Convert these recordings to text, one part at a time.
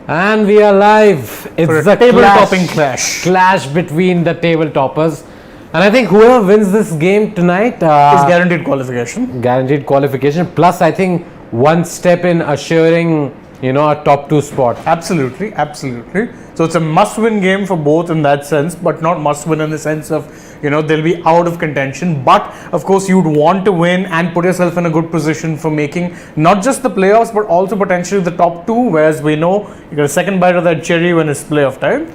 And we are live. It's a table-topping clash between the table toppers. And I think whoever wins this game tonight is guaranteed qualification. Guaranteed qualification. Plus, I think one step in assuring, a top 2 spot. Absolutely. So it's a must-win game for both in that sense, but not must-win in the sense of, they'll be out of contention. But of course, you'd want to win and put yourself in a good position for making not just the playoffs, but also potentially the top 2. Whereas we know you get a second bite of that cherry when it's playoff time.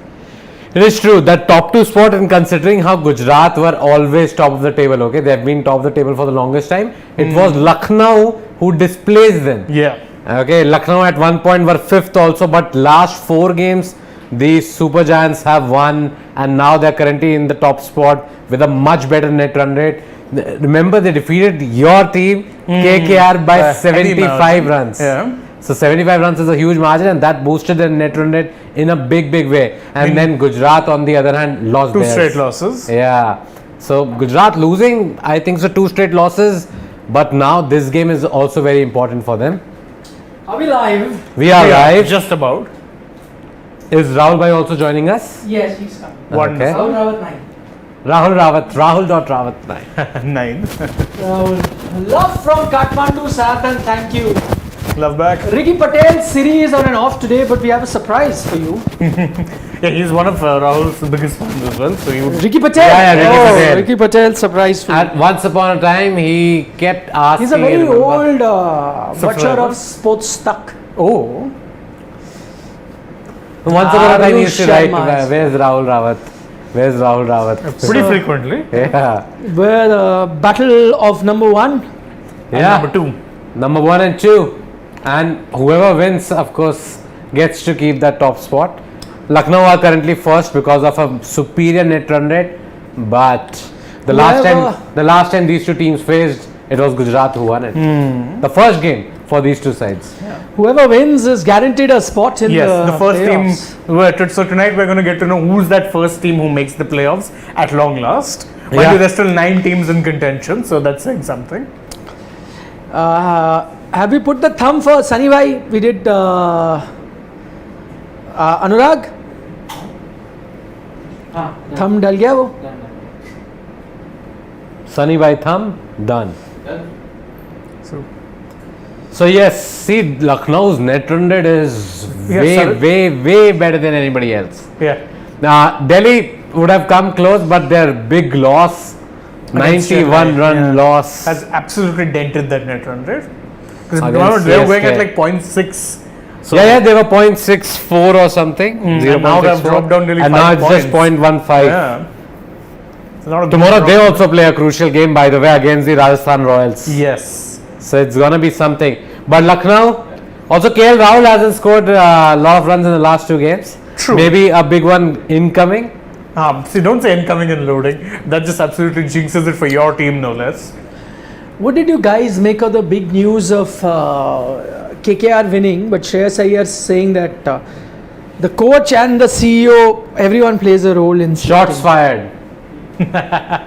It is true, that top 2 spot, and considering how Gujarat were always top of the table, okay, they have been top of the table for the longest time. It was Lucknow who displaced them. Yeah. Okay, Lucknow at one point were 5th also, but last 4 games, the Super Giants have won, and now they're currently in the top spot with a much better net run rate. Remember, they defeated your team, KKR, by 75 runs. Yeah. So 75 runs is a huge margin, and that boosted their net run rate in a big way. And then Gujarat, on the other hand, lost 2 straight losses. Yeah. So Gujarat losing, I think so, 2 straight losses. But now this game is also very important for them. Are we live? We are live. Just about. Is Rahul Bhai also joining us? Yes, he's coming. Okay. Rahul Rawat 9. Rahul.Rawat 9. 9. Rahul. Love from Kathmandu, Satan. Thank you. Love back. Ricky Patel, Siri is on and off today, but we have a surprise for you. Yeah, he's one of Rahul's biggest fans as well. So you. Ricky Patel. Yeah, Ricky Patel. Ricky Patel, surprise for you. And once upon a time, he kept asking. He's a very old butcher of Subscriber. sports stuck. Oh. Once upon a time, he Arush used to write, Sharma. where's Rahul Rawat? Where's Rahul Rawat? Pretty frequently. Yeah. Where the battle of number 1. Yeah. Number 2. Number 1 and 2. And whoever wins, of course, gets to keep that top spot. Lucknow are currently first because of a superior net run rate. But the last time these two teams faced, it was Gujarat who won it. The first game for these two sides. Yeah. Whoever wins is guaranteed a spot in Yes, the first playoffs. team. So tonight we're going to get to know who's that first team who makes the playoffs at long last. Mind Yeah. you, there's still 9 teams in contention, so that's saying something. Have we put the thumb for Sunny Bhai? We did Anurag? Thumb dal gaya wo? Sunny by thumb, done. So So yes, see, Lucknow's net run rate is way better than anybody else. yeah, Delhi would have come close, but their big loss, Against 91 Chennai, run yeah, loss. has absolutely dented that net run rate. Because Against they were going CSK. at like 0.6. So Yeah, they were 0.64 or something. and now they've 0.64. dropped down nearly and 5 now it's just points. 0.15. Yeah. It's not a Tomorrow big they drop. also play a crucial game, by the way, against the Rajasthan Royals. Yes. So it's gonna be something. But Lucknow, also KL Rahul hasn't scored a lot of runs in the last 2 games. True. Maybe a big one incoming. See, don't say incoming and loading. That just absolutely jinxes it for your team, no less. What did you guys make of the big news of KKR winning, but Shreyas Iyer saying that the coach and the CEO, everyone plays a role in Shots fired.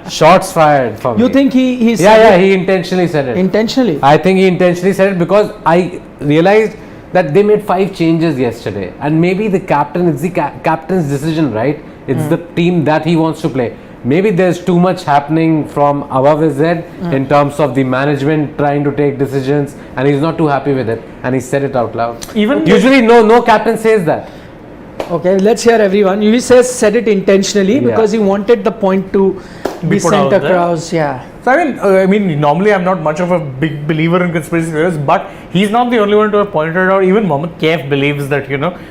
Shots fired for me. You think he said Yeah, it he intentionally said it. intentionally? I think he intentionally said it because I realized that they made 5 changes yesterday, and maybe the captain, it's the captain's decision, right? It's the team that he wants to play. Maybe there's too much happening from above his head in terms of the management trying to take decisions, and he's not too happy with it, and he said it out loud. Even Usually, no captain says that. Okay, let's hear everyone. He said it intentionally Yeah. because he wanted the point to be put sent out there. across. Yeah. So I mean, normally I'm not much of a big believer in conspiracy theories, but he's not the only one to have pointed out. Even Mohammad Kaif believes that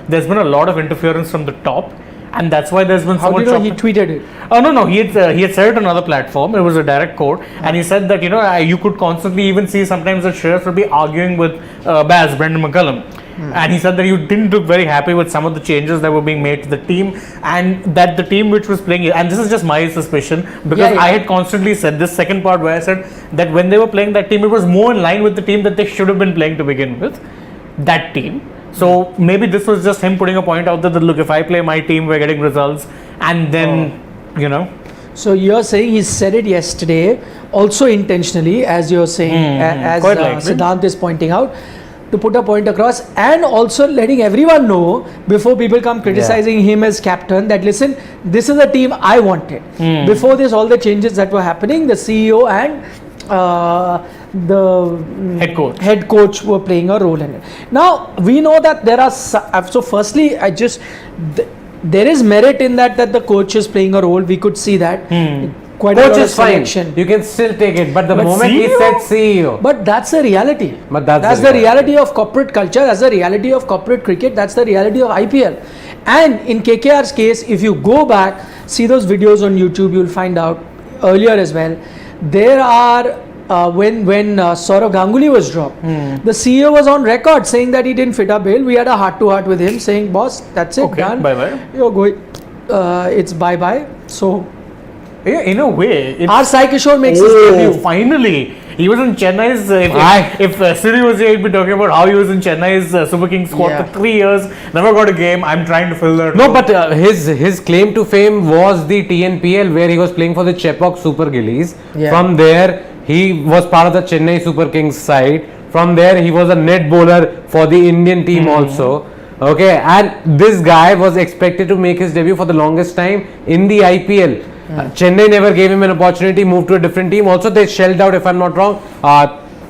there's been a lot of interference from the top, and that's why there's been so How do much. you know he tweeted it? Oh no, he had said it on another platform. It was a direct quote, and he said that you could constantly even see sometimes that Shreyas would be arguing with Baz Brendan McCullum. And he said that you didn't look very happy with some of the changes that were being made to the team, and that the team which was playing, and this is just my suspicion, because I had constantly said this second part where I said that when they were playing that team, it was more in line with the team that they should have been playing to begin with, that team. So maybe this was just him putting a point out there that look, if I play my team, we're getting results, and then So you're saying he said it yesterday, also intentionally, as you're saying, as quite likely. Siddhant is pointing out. to put a point across, and also letting everyone know before people come criticizing him as captain that listen, this is the team I wanted. Before this, all the changes that were happening, the CEO and the head coach were playing a role in it. Now we know that there are so firstly there is merit in that the coach is playing a role. We could see that. Quite Coach a lot is of fine. selection. You can still take it, but the But moment he CEO? said CEO, But that's the reality. But that's the the reality of corporate culture. That's the reality of corporate cricket. That's the reality of IPL. And in KKR's case, if you go back, see those videos on YouTube, you'll find out earlier as well. There are when Saurav Ganguly was dropped, the CEO was on record saying that he didn't fit our bill. We had a heart-to-heart with him, saying, "Boss, that's it, done. Bye-bye. You're going. It's bye-bye." So. Yeah, in a way, Our Sai Kishore makes his debut. Finally, he was in Chennai's. If Siri was here, he'd be talking about how he was in Chennai's Super Kings squad for 3 years, never got a game. I'm trying to fill that. no, but his claim to fame was the TNPL where he was playing for the Chepauk Super Gillies. Yeah. From there, he was part of the Chennai Super Kings side. From there, he was a net bowler for the Indian team also. Okay, and this guy was expected to make his debut for the longest time in the IPL. Chennai never gave him an opportunity, moved to a different team. Also, they shelled out, if I'm not wrong,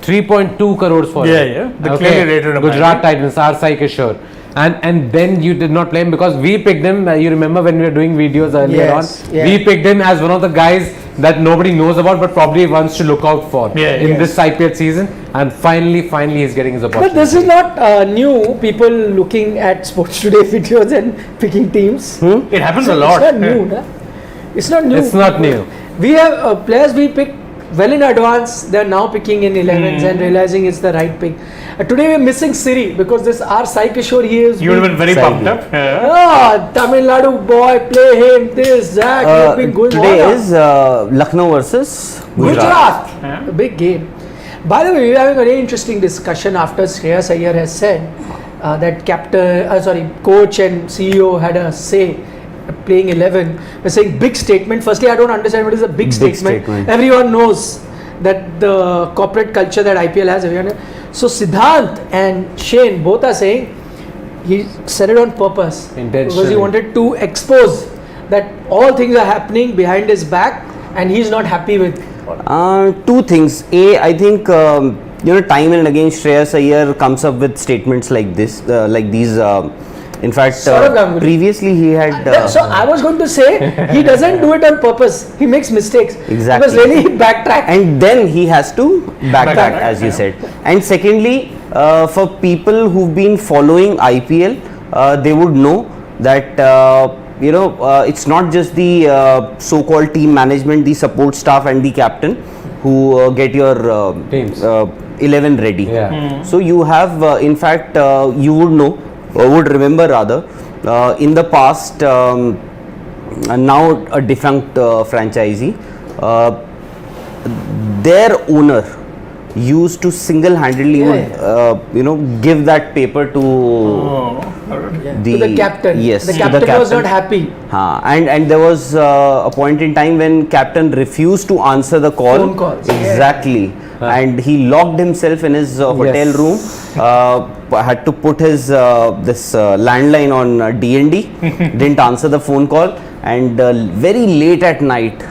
3.2 crores for him. Yeah. They clearly rated him. Gujarat Titans, R. Sai Kishore. And then you did not play him because we picked him. You remember when we were doing videos earlier on? Yeah. We picked him as one of the guys that nobody knows about, but probably wants to look out for in this IPL season. And finally, he's getting his opportunity. But this is not new. People looking at Sports Today videos and picking teams. It happens a lot. It's not new, na? It's not new. It's not new. We have players we pick well in advance. They're now picking in 11s and realizing it's the right pick. Today we're missing Siri because this R. Sai Kishore, he is. You would have been very pumped up. Tamil Nadu boy, play him, this, that. We've been going Today on. is Lucknow versus Gujarat. Yeah. A big game. By the way, we're having a very interesting discussion after Shreyas Iyer has said that coach and CEO had a say playing 11. We're saying big statement. Firstly, I don't understand what is a big statement. Everyone knows that the corporate culture that IPL has. So Siddhant and Shane both are saying he said it on purpose because he wanted to expose that all things are happening behind his back and he's not happy with. Two things. I think time and again Shreyas Iyer comes up with statements like this, like these. In fact, previously he had. So I was going to say he doesn't do it on purpose. He makes mistakes. Exactly. Because really he backtracked. And then he has to backtrack, as you said. And secondly, for people who've been following IPL, they would know that it's not just the so-called team management, the support staff, and the captain who get your Teams. 11 ready. Yeah. So you have, in fact, you would know. Would remember rather in the past now a defunct franchisee, their owner used to single-handedly give that paper to the captain. Yes, the to captain was not happy. And there was a point in time when captain refused to answer the call. Phone calls. Exactly. And he locked himself in his hotel room, had to put his this landline on DND, didn't answer the phone call, and very late at night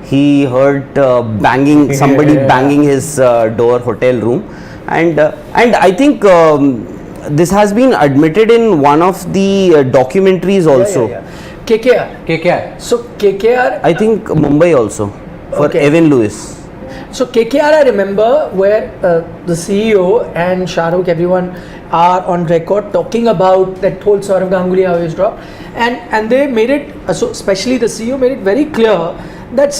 he heard banging, somebody banging his door, hotel room, and I think this has been admitted in one of the documentaries also. KKR. So KKR. I think Mumbai also for Evan Lewis. So KKR, I remember where the CEO and Shahrukh, everyone are on record talking about that whole Saurav Ganguly how he's dropped, and they made it so especially the CEO made it very clear that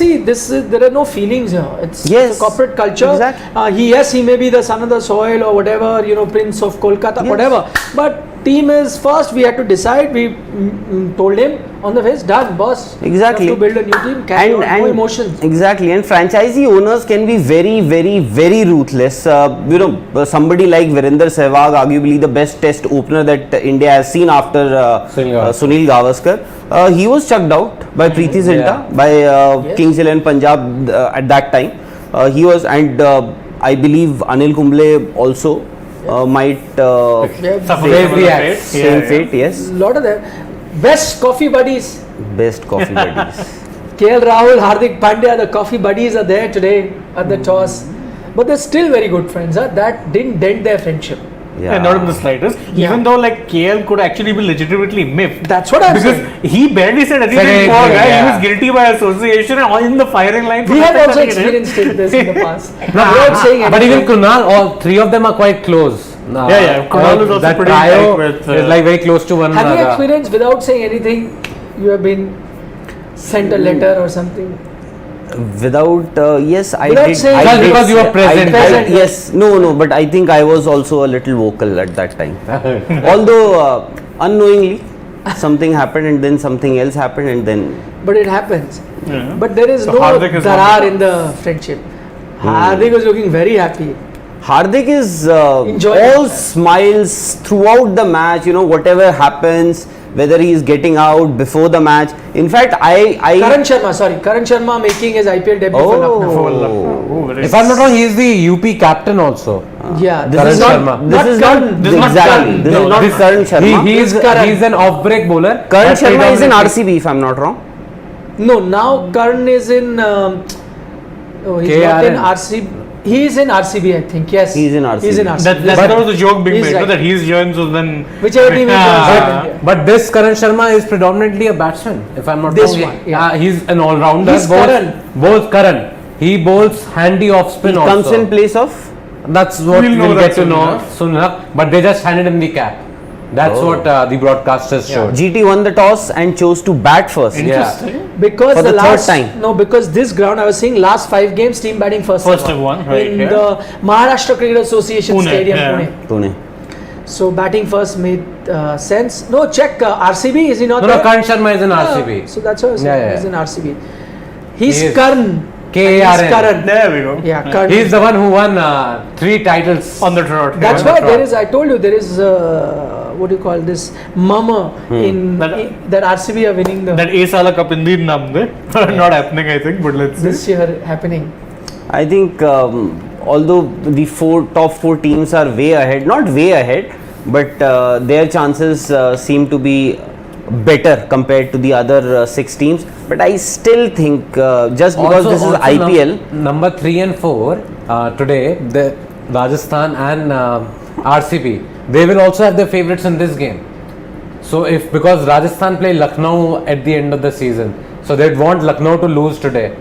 there are no feelings here. It's a corporate culture. Exactly. He may be the son of the soil or whatever, Prince of Kolkata, whatever, but team is first. We had to decide. We told him on the face, done, boss. Exactly. You have to build a new team. No emotions. Exactly. And franchisee owners can be very, very, very ruthless. Somebody like Virender Sehwag, arguably the best test opener that India has seen after Sunil Gavaskar. He was chucked out by Preeti Zinta, by Kings 11 Punjab at that time. He was, and I believe Anil Kumble also. might Suffer Face from the the axe. fate. same fate. Yes, lot of them. Best coffee buddies. best coffee buddies. KL Rahul, Hardik Pandya, the coffee buddies are there today at the toss. But they're still very good friends. Huh? That didn't dent their friendship. Yeah, And not in the slightest. Yeah. Even though like KL could actually be legitimately miffed. That's what I'm Because saying. he barely said anything Said for anything, guy. yeah. He was guilty by association and all in the firing line. for We have nothing also that he did. experienced this in the past. Without saying But even anything. Kunal, all three of them are quite close. Yeah. Kunal is also that pretty trio tight with, is like very close to one Have you another. experienced without saying anything? You have been sent a letter or something. without yes, I Without did. saying- I Just did because you were say- present. Present. yes, no, but I think I was also a little vocal at that time. Although unknowingly, something happened and then something else happened and then But it happens. Yeah. But there is So no Hardik is darar one. in the friendship. Hardik was looking very happy. Hardik is Enjoying all himself. smiles throughout the match. You know, whatever happens, whether he is getting out before the match. In fact, Karan Sharma making his IPL debut for Lucknow. Oh, very If I'm not wrong, he is the UP captain also. Yeah, this Karan is not. Sharma. This Not is Karan. not This is not exactly. Karan. This No, is not this- Karan Sharma. He's Karan. an off-break bowler. Karan But Sharma is in predominantly- RCB, if I'm not wrong. No, now Karan is in. He's not in KRN. RCB. He is in RCB, I think. Yes, He's in RCB. He's in RCB. That was the joke being He's made, right. no, that he's joined, so then. Whichever team he Yeah. joins. But this Karan Sharma is predominantly a batsman, if I'm not This wrong. one, yeah. He's an all-rounder. He's Karan. Bowls Karan. He bowls handy off spin He also. comes in place of. That's what We'll know we'll that get to soon know enough. soon enough. But they just handed him the cap. That's Oh. what the broadcasters showed. GT won the toss and chose to bat first. Interesting. Because For the the third last time. no, because this ground I was saying last 5 games team batting first. First have won, right, in yeah. the Maharashtra Cricket Association Pune, Stadium, yeah. Pune. Pune. So batting first made sense. No, check RCB. Is he not No, there? Karan Sharma is in Yeah, RCB. So that's what I was saying. Yeah. He's in RCB. He's He is. Karan. KRN. He's Karan. There we go. Yeah, Karan. He's the one who won 3 titles. On the trot. That's yeah. why there is. I told you there is. What do you call this? Murmur in that RCB are winning the That Asala Cup indeed namde. Not happening, I think, but let's see. this year happening. I think although the top four teams are way ahead, not way ahead, but their chances seem to be better compared to the other 6 teams. But I still think just because this is IPL, number 3 and 4 today, the Rajasthan and RCB, they will also have their favorites in this game. So because Rajasthan play Lucknow at the end of the season, so they'd want Lucknow to lose today.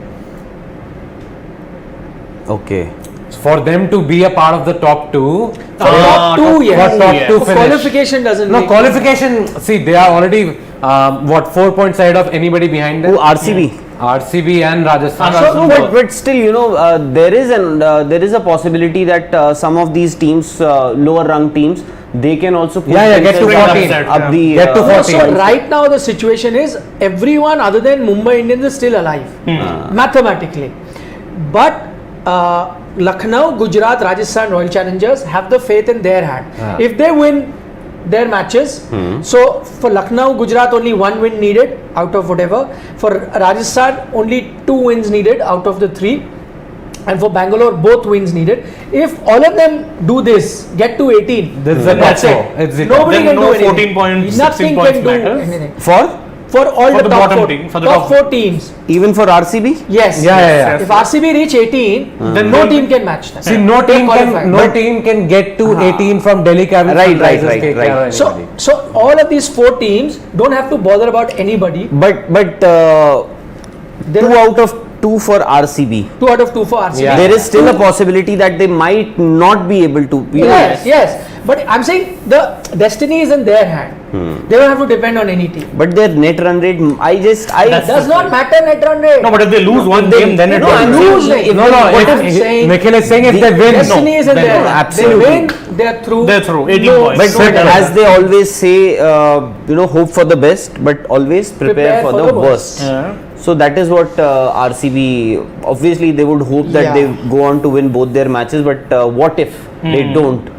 okay. For them to be a part of the top 2, Top two, yes. for top yeah. 2 So finish. qualification doesn't. No make qualification. See, they are already 4 points ahead of anybody behind them. Who RCB? RCB and Rajasthan. And So, but still, you know, there is a possibility that some of these teams, lower rung teams, they can also put Yeah, get to themselves 14. up the Get to No, 14. so right now the situation is everyone other than Mumbai Indians is still alive mathematically, but Lucknow, Gujarat, Rajasthan Royal Challengers have the faith in their hand. If they win their matches, so for Lucknow, Gujarat only 1 win needed out of whatever. For Rajasthan only 2 wins needed out of the 3. And for Bangalore, both wins needed. If all of them do this, get to 18, This is the that's top it. four. It's the Nobody Then can no do anything. 14 points, Nothing 16 points can do matters. anything. for For all For the, the top bottom 4, team, for the top top 4 teams. even for RCB. Yes. Yeah. If RCB reach 18, then no team can match them. See, no They're team qualified. can get to 18 from Delhi Capital. Right. KKR or So, anybody. so all of these 4 teams don't have to bother about anybody. But There 2 are out of 2 for RCB. 2 out of 2 for RCB. Yeah. There is still a possibility that they might not be able to. You know, Yes. But I'm saying the destiny is in their hand. They don't have to depend on any team. But their net run rate, It does not matter net run rate. No, but if they lose one game, then it No, will I'm matter. losing. if No, What if I'm saying, Nikhil is saying if they win, destiny is in then their no, hand. absolutely. They win, they're through. They're through. 18 points. But, so but matter. as they always say, hope for the best, but always prepare for the worst. Yeah. So that is what RCB, obviously they would hope that Yeah. they go on to win both their matches, but what if they don't?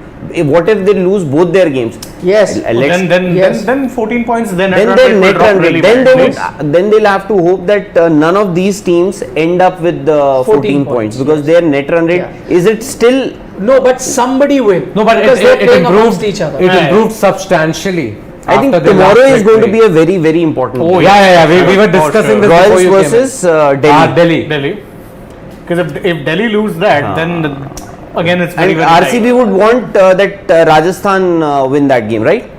What if they lose both their games? Yes. Let's- Then 14 points. Then then run their rate will net drop run rate, really then bad. they would, then they'll have to hope that none of these teams end up with 14 points points, because yes. their net run rate Yeah. is it still No, but somebody will. No, but because they're it playing improved. amongst each other. It Yeah. improved substantially. I think after the tomorrow last is going to victory. be a very, very important Oh, game. Yeah. We were For discussing sure. this before Royals you came in. versus Delhi. Delhi. Delhi. Because if Delhi lose that, then again it's very, And very RCB tight. would want that Rajasthan win that game, right?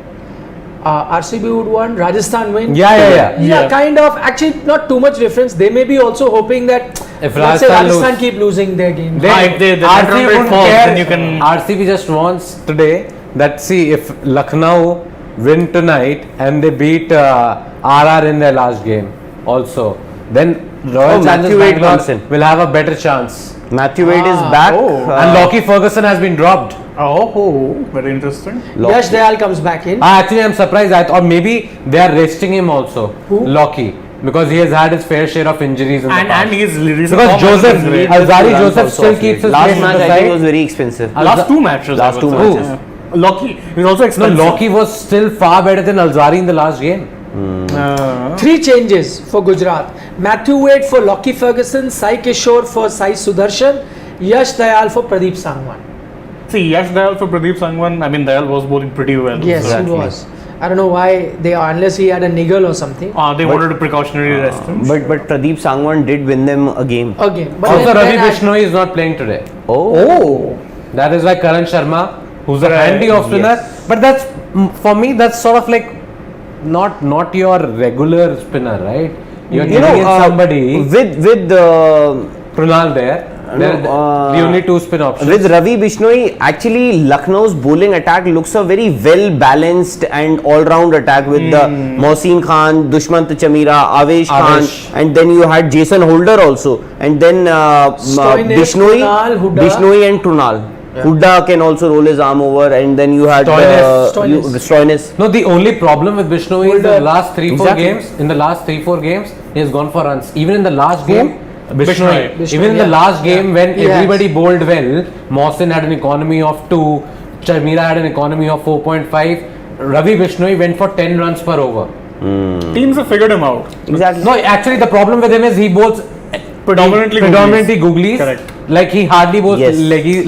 RCB would want Rajasthan win. Yeah. Yeah, kind of. Actually, not too much difference. They may be also hoping that If let's say Rajasthan Rajasthan lose- keep losing their game. If the net RCB run rate wouldn't falls, care. then you can. RCB just wants today that see if Lucknow win tonight and they beat RR in their last game also, then Royal Challengers Matthew Wade Bangalore comes in. will have a better chance. Matthew Wade is back. And Lockie Ferguson has been dropped. Oh, very interesting. Yash Dayal comes back in. Actually, I'm surprised. Or maybe they are resting him also. Who? Lockie. Because he has had his fair share of injuries in the And past. he's recent Because form Joseph, has been great. Alzari Runs Joseph also still of keeps late. his Last place in match the I think side. was very expensive. Last two matches. Last two matches. matches. Lucky. He's also No, expensive. Lockie was still far better than Alzari in the last game. 3 changes for Gujarat. Matthew Wade for Lockie Ferguson, Sai Kishore for Sai Sudarshan, Yash Dayal for Pradeep Sangwan. See, Yash Dayal for Pradeep Sangwan. I mean, Dayal was bowling pretty well. Yes, So, he was. I don't know why they are, unless he had a niggle or something. they wanted a precautionary rest. But Pradeep Sangwan did win them a game. Again. But Also, then Ravi I- Bishnoi is not playing today. Oh. That is why Karan Sharma, who's a Right, handy off spinner, yes. but that's for me. That's sort of like not your regular spinner, right? You're You giving in know, somebody. with Krunal there. They're the only two spin options. With Ravi Bishnoi, actually Lucknow's bowling attack looks a very well balanced and all round attack with the Mohsin Khan, Dushmant Chamira, Avesh Khan, Avesh. and then you had Jason Holder also, and then Stoinis, Bishnoi, Krunal, Hooda. Bishnoi and Krunal. Hooda can also roll his arm over, and then you had Stoinis. Stoinis. No, the only problem with Bishnoi is the Holder. last 3-4 Exactly. games. In the last 3-4 games, he has gone for runs. Even in the last game, Bishnoi. Bishnoi. Even in the yeah. last game when Yes. everybody bowled well, Mohsin had an economy of 2, Charmira had an economy of 4.5. Ravi Bishnoi went for 10 runs per over. Teams have figured him out. Exactly. No, actually the problem with him is he bowls Predominantly googlies. Correct. Like he hardly bowls Yes.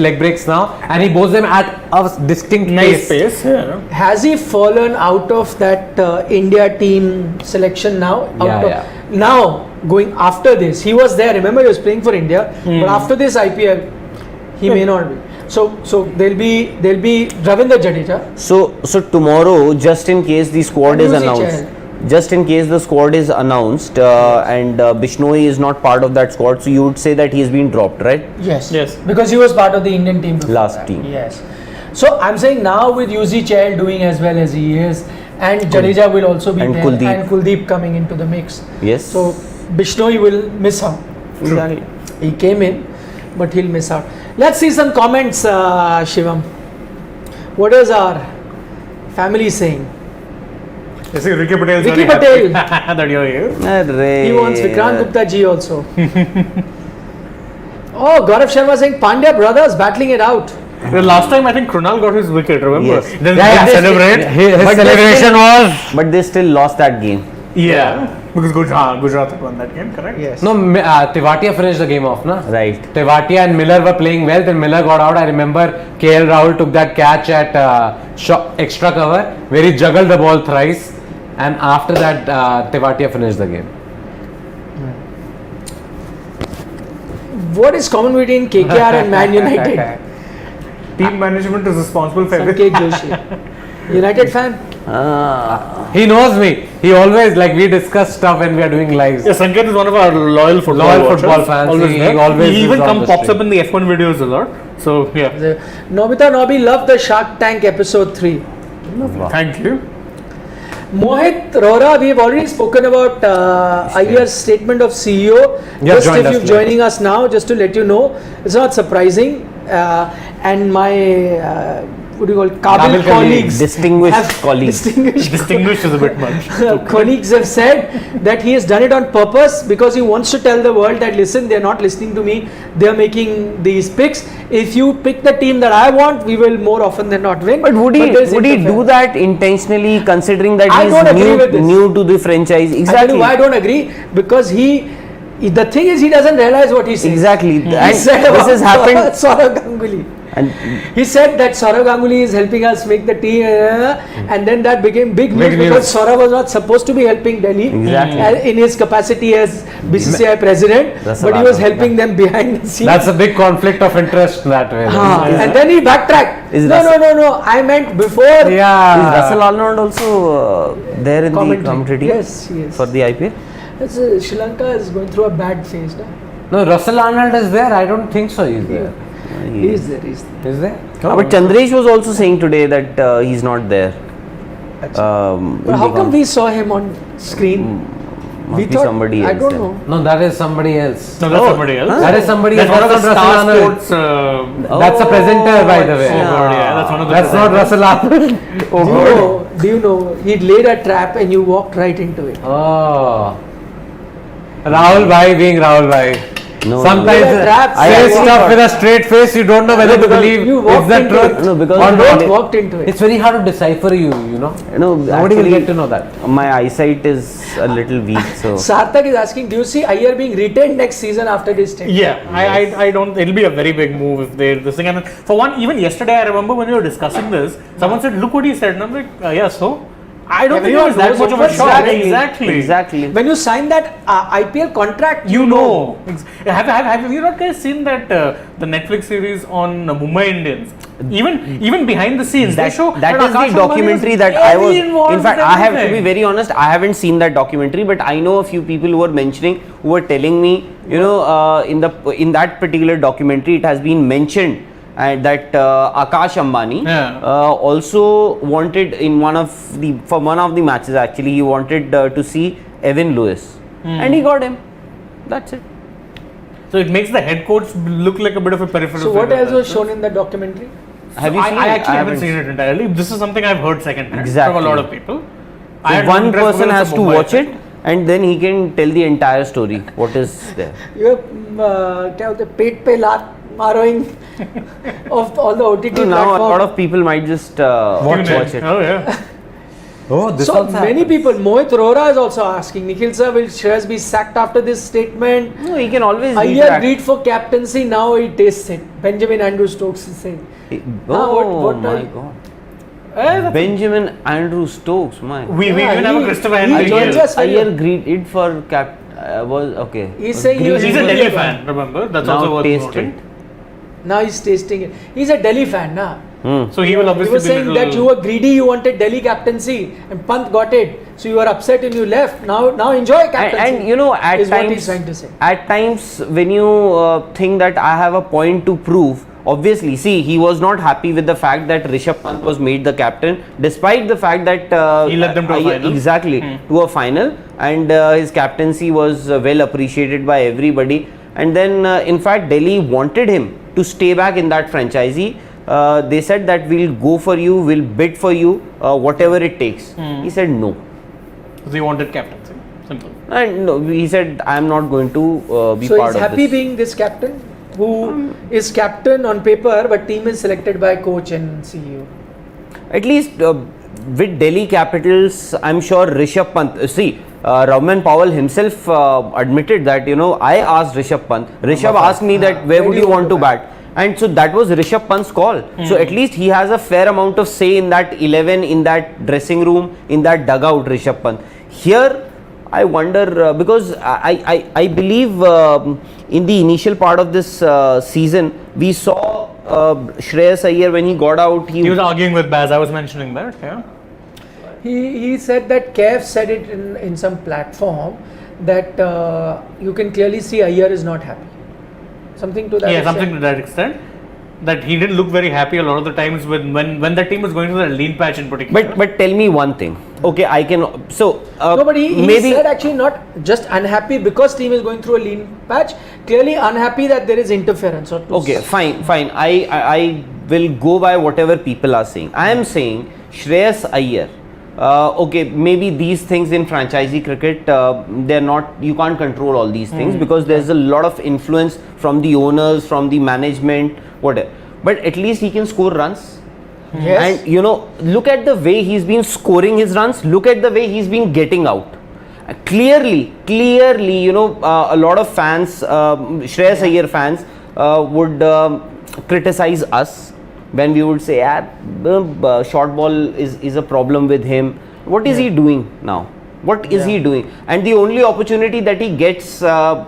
leg breaks now, and he bowls them at a distinct Nice pace. pace. Yeah. Has he fallen out of that India team selection now? Yeah. Now, going after this, he was there. Remember, he was playing for India. But after this IPL, he may not be. So there'll be Ravindra Jadeja. So tomorrow, just in case the squad is Yuzi announced, Chahal. just in case the squad is announced, and Bishnoi is not part of that squad, so you would say that he has been dropped, right? Yes. Yes. Because he was part of the Indian team before Last that. team. Yes. So I'm saying now with Yuzi Chahal doing as well as he is, and Jadeja will also be And there, Kuldeep. and Kuldeep coming into the mix. Yes. So Bishnoi will miss out. Exactly. He came in, but he'll miss out. Let's see some comments, Shivam. What is our family saying? You see, Ricky Patel. Ricky Patel. That you're here. Array. He wants Vikrant Gupta ji also. Oh, Gaurav Sharma saying Pandya brothers battling it out. The last time I think Krunal got his wicket, remember? Yes. Then Yeah, they yeah. celebrate. His But they celebration still- was But they still lost that game. Yeah. Because Gujarat had won that game, correct? Yes. no. Tewatia finished the game off, na? Right. Tewatia and Miller were playing well. Then Miller got out. I remember KL Rahul took that catch at extra cover where he juggled the ball thrice, and after that Tewatia finished the game. What is common between KKR and Man United? Team management is responsible for Sanket everything. Joshi. United fan? He knows me. He always we discuss stuff when we are doing lives. Yeah, Sanket is one of our loyal football Loyal watchers. football fans. Always He there. always He is even on pops the up stream. in the F1 videos a lot. So yeah, Nobita Nobby loved the Shark Tank episode 3. thank you. Mohit Rohra, we have already spoken about Iyer's statement of CEO. Yeah, Just joined if us you're late. joining us now, just to let you know, it's not surprising. And my what do you call it? Kabil Kabil colleagues, Distinguished have- colleagues. Distinguished is a bit much. colleagues have said that he has done it on purpose because he wants to tell the world that listen, they're not listening to me, they're making these picks. If you pick the team that I want, we will more often than not win. But would he there's do interference. that intentionally, considering that I don't agree with he's this. new to the franchise? I tell Exactly. you why I don't agree, because the thing is he doesn't realize what he's saying. Exactly. He And said this about has happened. Saurav Ganguly. And He said that Saurav Ganguly is helping us make the team, and then that became big news because Saurav was not supposed to be helping Delhi in his capacity as BCCI president, but he was helping them behind the scenes. That's a big conflict of interest in that way. And then he backtracked. No. I meant before. Yeah. is Russell Arnold also there in the commentary Yes, yes. for the IPL? Sri Lanka is going through a bad phase now. No, Russell Arnold is there. I don't think so. He's there. He's there. Is there? But Chandresh was also saying today that he's not there. But how come we saw him on screen? Must be somebody else. I don't then. know. No, that is somebody else. No, that's somebody else. That is somebody That's else. one of the That's not Star Russell Arnold. Sports. That's a presenter, by the way. Oh God, yeah, that's one of the. That's not Russell Arnold. Do you know he laid a trap and you walked right into it? Oh. Rahul Bhai being Rahul Bhai. No, Sometimes no. Traps. say I stuff with a straight face, you don't know whether to believe you it's walked the into truth it. No, because or Both not. walked into it. It's very hard to decipher you know. No, Nobody will actually, get to know that. My eyesight is a little weak, so. Sarthak is asking, do you see Iyer being retained next season after this stint? Yeah, I don't. It'll be a very big move if they this thing. And for one, even yesterday, I remember when we were discussing this, someone said, "Look what he said," and I'm like, "Yeah, so." I don't think it Everyone was that knows much of a what's shock. happening. Exactly. When you sign that IPL contract, You know. Have you not guys seen that the Netflix series on Mumbai Indians? Even behind the scenes, they show that is Akash the Ambani documentary was that I was. heavily involved In fact, with I have to everything. be very honest. I haven't seen that documentary, but I know a few people who were mentioning, who were telling me, in that particular documentary, it has been mentioned. That Akash Ambani also wanted for one of the matches actually he wanted to see Evan Lewis and he got him. That's it. So it makes the head coach look like a bit of a peripheral. So what figure. else was shown in the documentary? Have you seen I it? actually haven't seen it entirely. This is something I've heard secondhand Exactly. from a lot of people. So one person has to watch it and then he can tell the entire story. What is there? You क्या बोलते पेट पे लात मारोing of all the OTT So now a platforms. lot of people might just watch it. Oh yeah. Oh, this So also many happens. people, Mohit Rohra is also asking, Nikhil sir, will Shreyas be sacked after this statement? No, he can always Iyer retract. agreed for captaincy, now he tastes it. Benjamin Andrew Stokes is saying. Oh what my are- god. Benjamin Andrew Stokes, my. We Yeah, even have a he- Christopher he Henry joins here. us. Iyer agreed for was okay. He's saying he was He's a Delhi Delhi fan. fan, remember? That's Now also worth taste noting. it. Now he's tasting it. He's a Delhi fan, na? So he will You obviously were be saying little, that you were greedy, you wanted Delhi captaincy, and Pant got it. So you were upset and you left. Now enjoy captaincy. And you know, at is what he's times, trying to say. at times when you think that I have a point to prove, obviously, see, he was not happy with the fact that Rishabh Pant was made the captain, despite the fact that He led them to a final. Exactly, to a final, and his captaincy was well appreciated by everybody. And then, in fact, Delhi wanted him to stay back in that franchisee. They said that we'll go for you, we'll bid for you, whatever it takes. He said no. They wanted captaincy. Simple. And no, he said, I am not going to be So part he's of happy this. being this captain, who is captain on paper, but team is selected by coach and CEO. At least with Delhi Capitals, I'm sure Rishabh Pant. See, Ravman Powell himself admitted that, I asked Rishabh Pant. Rishabh asked me that where would you want to bat? And so that was Rishabh Pant's call. So at least he has a fair amount of say in that 11, in that dressing room, in that dugout, Rishabh Pant. Here, I wonder because I believe in the initial part of this season, we saw Shreyas Iyer when he got out. He was arguing with Baz. I was mentioning that. Yeah. He said that Kev said it in some platform that you can clearly see Iyer is not happy. Something to that Yeah, extent. something to that extent. That he didn't look very happy a lot of the times when that team was going through that lean patch in particular. But tell me one thing. Okay, I can. So No, but he maybe said actually not just unhappy because team is going through a lean patch. Clearly unhappy that there is interference. Or okay, fine. I will go by whatever people are saying. I am saying Shreyas Iyer. Okay, maybe these things in franchisee cricket, they're not. You can't control all these things because there's a lot of influence from the owners, from the management, whatever. But at least he can score runs. Yes. And look at the way he's been scoring his runs. Look at the way he's been getting out. Clearly, a lot of fans, Shreyas Iyer fans, would criticize us when we would say, short ball is a problem with him. What is he doing now? What is he doing? And the only opportunity that he gets,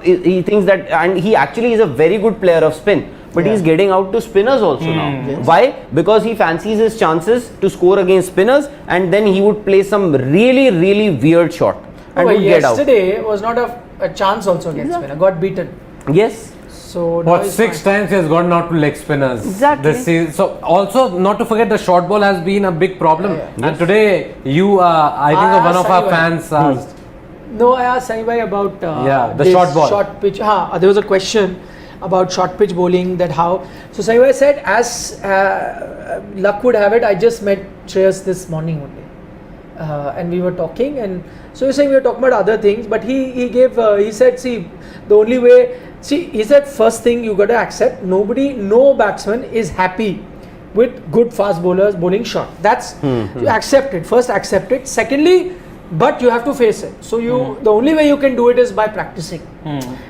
he thinks that, and he actually is a very good player of spin. But he's getting out to spinners also now. Yes. Why? Because he fancies his chances to score against spinners, and then he would play some really, really weird shot and would get out. Yesterday was not a chance also against spinner. Got beaten. Yes. So now What, he's 6 fine. times he has gotten out to leg spinners Exactly. this season. So also not to forget the short ball has been a big problem. Yeah. And today you, I think I one of asked our Sunny fans asked. No, I asked Sunny bhai about the this short ball. short pitch. There was a question about short pitch bowling, that how. So Sunny bhai said, as luck would have it, I just met Shreyas this morning only. And we were talking, and so you're saying we were talking about other things, but he said, see, the only way, he said, first thing you got to accept, no batsman is happy with good fast bowlers bowling short. That's, you accept it. First accept it. Secondly, but you have to face it. So the only way you can do it is by practicing.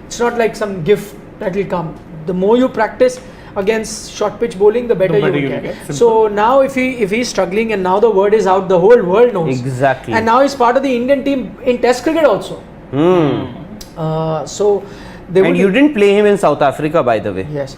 It's not like some gift that will come. The more you practice against short pitch bowling, the better you will get. So now if he's struggling, and now the word is out, the whole world knows. Exactly. And now he's part of the Indian team in Test cricket also. So they And you didn't play him in South Africa, by the way. Yes.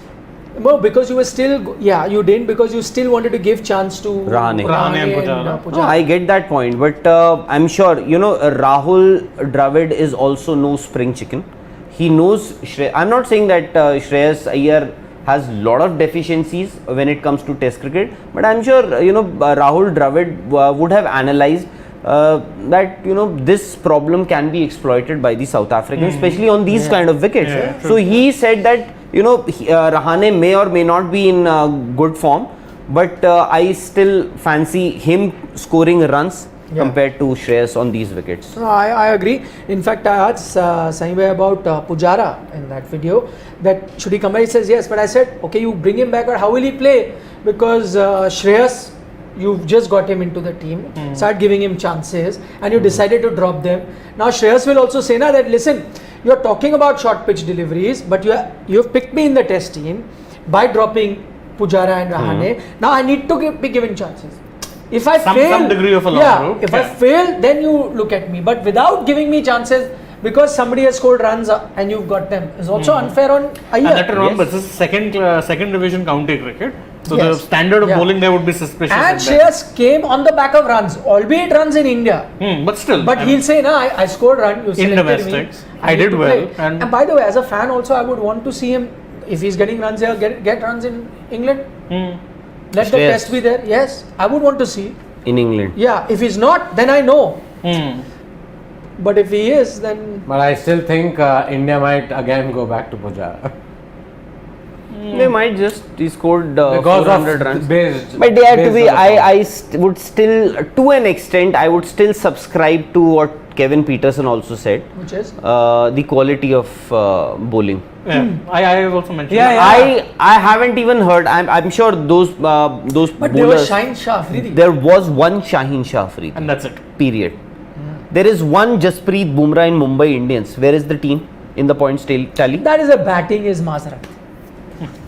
No, because you were still, you didn't, because you still wanted to give chance to Rahane and Pujara. No, I get that point, but I'm sure, Rahul Dravid is also no spring chicken. He knows, I'm not saying that Shreyas Iyer has a lot of deficiencies when it comes to Test cricket, but I'm sure, Rahul Dravid would have analyzed that, this problem can be exploited by the South Africans, especially on these kind of wickets. Yeah, So he said that, Rahane may or may not be in good form, but I still fancy him scoring runs compared to Shreyas on these wickets. No, I agree. In fact, I asked Sunny bhai about Pujara in that video, that should he come back? He says yes, but I said, okay, you bring him back, but how will he play? Because Shreyas, you've just got him into the team, start giving him chances, and you decided to drop them. Now Shreyas will also say that, listen, you're talking about short pitch deliveries, but you've picked me in the Test team by dropping Pujara and Rahane. Now I need to be given chances. If I fail, some degree of a long rope, if I fail, then you look at me. But without giving me chances, because somebody has scored runs and you've got them, is also unfair on Iyer. And that remember, this is second division county cricket. So the standard of bowling there would be suspicious. And Shreyas came on the back of runs, albeit runs in India. But still. But he'll say, I scored run, you selected domestics, me. I need did to well, play." and by the way, as a fan also, I would want to see him, if he's getting runs here, get runs in England. Let the Shreyas. Test be there. Yes, I would want to see. In England. Yeah, if he's not, then I know. But if he is, then... But I still think India might again go back to Pujara. They might just, he scored Because 400 of runs. based, But they have to based be, on the form. would still, to an extent, I would still subscribe to what Kevin Peterson also said. Which is? The quality of bowling. I have also mentioned I haven't even heard, I'm sure those But there was bowlers, Shaheen Shah Afridi. there was one Shaheen Shah Afridi. and that's it. Period. There is one Jasprit Bumrah in Mumbai Indians. Where is the team in the points tally? That is a batting is Mazra.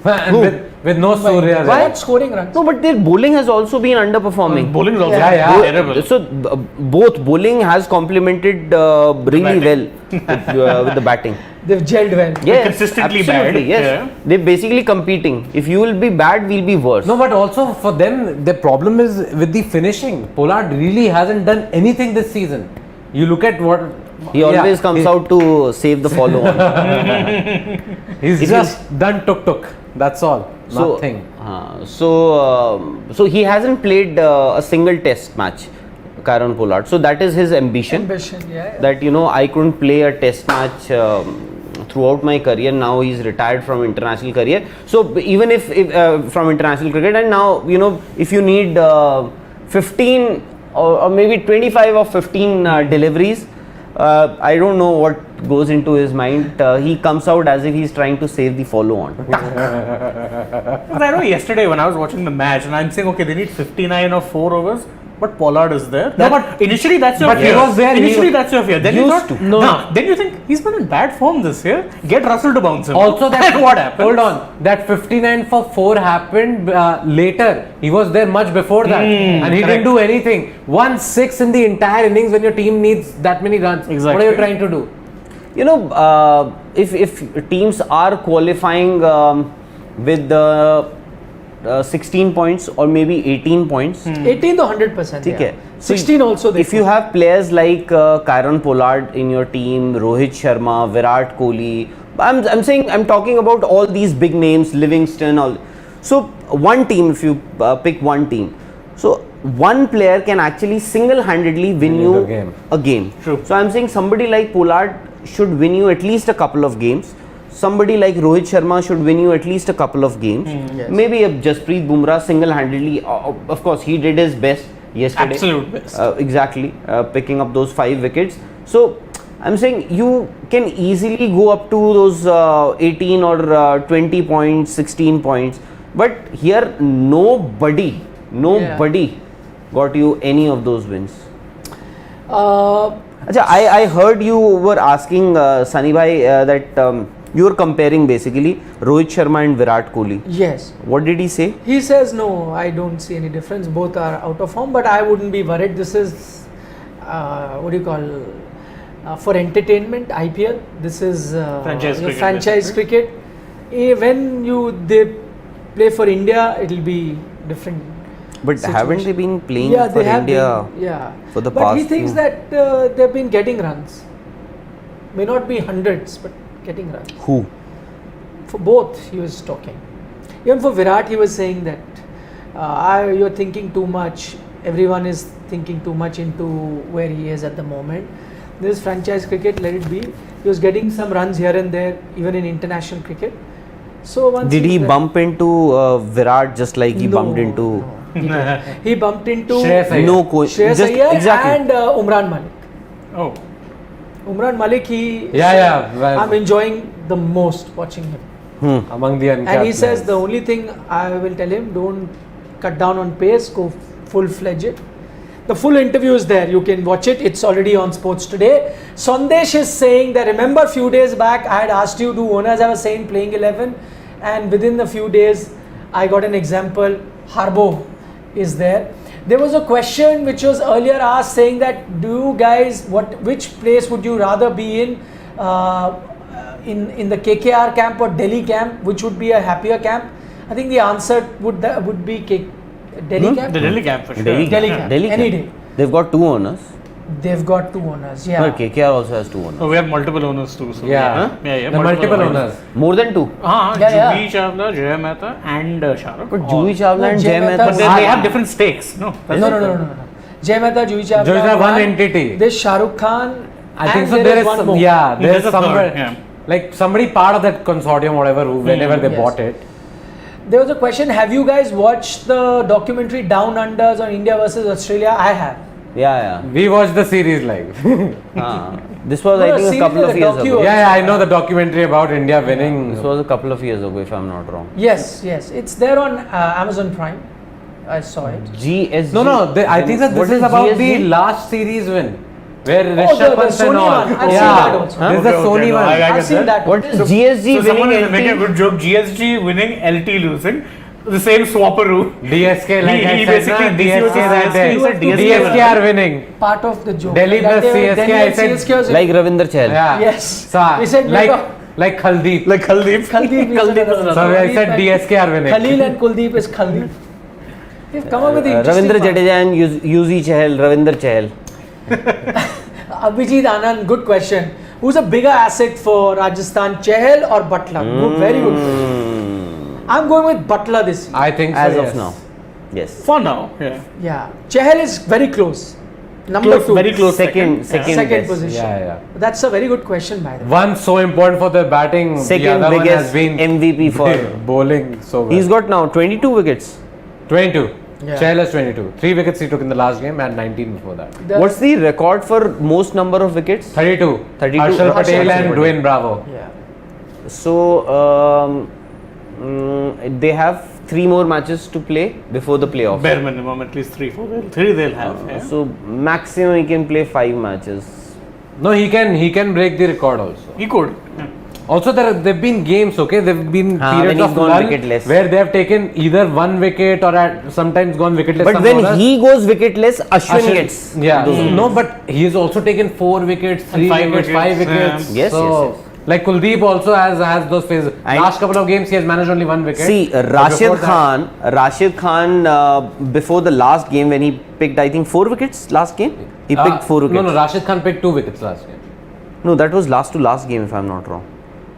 And with no Surya Why there. not scoring runs? No, but their bowling has also been underperforming. Bowling is also Yeah. terrible. So both bowling has complemented really well with the batting. They've gelled well. Yes, consistently absolutely, bad. Yes, Yeah. they're basically competing. If you will be bad, we'll be worse. No, but also for them, the problem is with the finishing. Pollard really hasn't done anything this season. You look at what... He always comes out to save the follow-on. He's just done tuk-tuk. That's all. Nothing. So he hasn't played a single test match, Kieron Pollard. So that is his ambition. Yeah. That I couldn't play a test match throughout my career. Now he's retired from international career. So even if from international cricket, and now if you need 15 or maybe 25 or 15 deliveries, I don't know what goes into his mind. He comes out as if he's trying to save the follow-on. But I know yesterday when I was watching the match and I'm saying, okay, they need 59 or 4 overs. but Pollard is there. No, but initially that's your but fear. he was there, Initially he that's your fear. Then you used thought, to. No. then you think he's been in bad form this year. Get Russell to bounce him. Also, that And what happened? Hold on, that 59 for 4 happened later. He was there much before that, and he didn't do anything. 1-6 in the entire innings when your team needs that many runs. Exactly. What are you trying to do? You know, if teams are qualifying with the 16 points or maybe 18 points, 18 to 100%. ठीक है. 16 also. If you have players like Kyron Pollard in your team, Rohit Sharma, Virat Kohli, I'm talking about all these big names, Livingston, all. So one team, if you pick one team, so one player can actually single-handedly win you a game. True. So I'm saying somebody like Pollard should win you at least a couple of games. Somebody like Rohit Sharma should win you at least a couple of games. Yes. Maybe if Jasprit Bumrah single-handedly, of course he did his best yesterday. Absolute best. Exactly, picking up those 5 wickets. So I'm saying you can easily go up to those 18 or 20 points, 16 points. But here nobody got you any of those wins. Achha, I heard you were asking Sunny Bhai that you were comparing basically Rohit Sharma and Virat Kohli. Yes. What did he say? He says, no, I don't see any difference. Both are out of form, but I wouldn't be worried. This is, what do you call, for entertainment, IPL. This is Franchise cricket, cricket. When they play for India, it will be different. But haven't they been playing Yeah, for they have India been, yeah. for the But past he thinks few- that they've been getting runs. May not be hundreds, but getting runs. Who? For both, he was talking. Even for Virat, he was saying that you're thinking too much. Everyone is thinking too much into where he is at the moment. This franchise cricket, let it be. He was getting some runs here and there, even in international cricket. So once Did he he's bump into Virat just like he No, bumped into? no, he didn't. He bumped into Shreyas Iyer. No coach. Shreyas Just Iyer exactly. and Umran Malik. Oh. Umran Malik, he Yeah. Well, I'm enjoying the most watching him. among the uncapped And he says players. the only thing I will tell him, don't cut down on pace, go full-fledged it. The full interview is there, you can watch it, it's already on Sports Today. Sandesh is saying that, remember few days back I had asked you, do owners have a say in playing 11? And within a few days I got an example, Harbo is there. There was a question which was earlier asked saying that, do you guys, which place would you rather be in the KKR camp or Delhi camp, which would be a happier camp? I think the answer would be Delhi camp. The Delhi camp for sure. Delhi Yeah. camp. Delhi Any camp. day. They've got 2 owners. They've got 2 owners, yeah. But KKR also has 2 owners. Oh, we have multiple owners too. So Yeah. yeah. The multiple owners. More than 2. Yeah. Juhi Chawla, Jay Mehta, and Shah Rukh. But Juhi Chawla and Jay Jay Mehta- Mehta. But they have different stakes. No. No. Jay Mehta, Juhi Chawla. Juhi Chawla, one entity. There's Shah Rukh Khan. I think and so. There is one some, more. yeah. There There's is a third, somewhere, yeah. like somebody part of that consortium, whatever, whenever they Yes. bought it. There was a question, have you guys watched the documentary Down Unders on India versus Australia? I have. Yeah. We watched the series live. This was, No, I think, a series couple is of a years docu- ago. Yeah, I know the documentary about India winning. This was a couple of years ago, if I'm not wrong. Yes. It's there on Amazon Prime. I saw it. GSG. No, I think that What this is about the GSG? last series win. Where the Rishabh Pant Sony and all. one. I've seen Yeah, that also. this is the Okay, Sony no, one. I I've get seen that. What is So- GSG So someone winning is making a LT? good joke. GSG winning, LT losing. The same swapperoo. DSK, like He I said, basically- na, this was DSK that CSK, day. he said DSK DSK are winning. Part of the joke. Delhi That plus day when CSK, Delhi I and said, CSK was Like Ravinder Chahal. Yeah. Yes. So, We said like Khaldeep. Like Khaldeep. Khaldeep is another. So I said and- DSK are winning. Khalil and Kuldeep is Khaldeep. They've come up with the Ravindra interesting one. Jadeja and Yuzi Chahal, Ravinder Chahal. Abhijit Anand, good question. Who's a bigger asset for Rajasthan, Chahal or Butler? Good, very good question. I'm going with Butler this year. I think so, As yes. of now. Yes. For now. Yeah. Yeah. Chahal is very close. Number Close, 2. very close. Second Second best. position. Yeah. That's a very good question, by the way. One so important for the batting. the Second other one biggest has been MVP for. bowling so well. He's got now 22 wickets. 22. Yeah. Chahal has 22. 3 wickets he took in the last game and 19 before that. What's the record for most number of wickets? 32. 32. Harshal Patel Harshal and Patel. Dwayne Bravo. Yeah. So they have 3 more matches to play before the playoffs. Bare minimum, at least 3 they'll have. Yeah. So maximum he can play 5 matches. No, he can break the record also. He could. Yeah. Also, there've been games, okay? There've been when periods he's of gone lull wicketless. where they have taken either 1 wicket or sometimes gone wicketless. But some when bowlers. he goes wicketless, Ashwin gets. Yeah. No, but he's also taken 4 wickets, 3 5 wickets, 5 wickets, wickets. yeah. Yes, so, yes. Like Kuldeep also has those phases. And Last couple of games he has managed only 1 wicket. See, But Rashid before that- Khan, before the last game when he picked, I think 4 wickets last game. He picked 4 wickets. No, Rashid Khan picked 2 wickets last game. No, that was last to last game if I'm not wrong.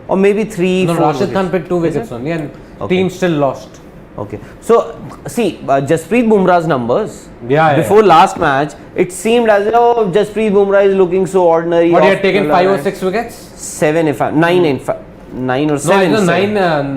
Or maybe 3, No, 4 Rashid wickets. Khan picked 2 Is wickets it? only and Okay. team still lost. Okay. So, see, Jasprit Bumrah's numbers. Yeah, Before last match, it seemed as though Jasprit Bumrah is looking so ordinary. But he off had taken the 5 or line. 6 wickets? 7 if I'm 9 in fact. 9 or 7. No, seven.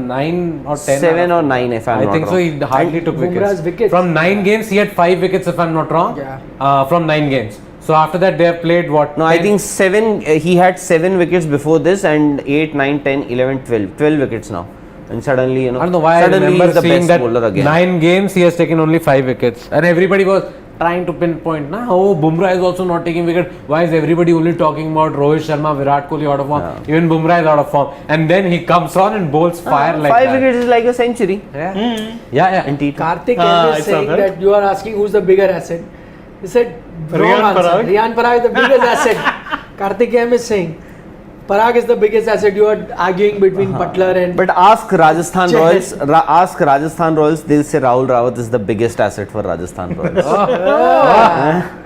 9 or 10. 7 or 9 if I'm I not think wrong. so. He hardly took Bumrah's wickets. From 9 games, he had 5 wickets if I'm not wrong. Yeah. From 9 games. So after that, they have played what? No, I 10? think 7, he had 7 wickets before this and 8, 9, 10, 11, 12. 12 wickets now. And suddenly, you know, I don't know why I suddenly remember he's the seeing best that bowler again. 9 games, he has taken only 5 wickets. And everybody was trying to pinpoint, oh, Bumrah is also not taking wicket. Why is everybody only talking about Rohit Sharma, Virat Kohli out of form? Yeah. Even Bumrah is out of form. And then he comes on and bowls fire like 5 that. wickets is like a century. Yeah, yeah. In T20. Karthik Ah, M I is saw saying that. that you are asking who's the bigger asset. He said wrong Riyan answer. Parag. Riyan Parag is the biggest asset. Karthik M is saying Parag is the biggest asset. You are arguing between Butler and But ask Rajasthan Chahal. Royals, ask Rajasthan Royals, they'll say Rahul Rawat is the biggest asset for Rajasthan Royals.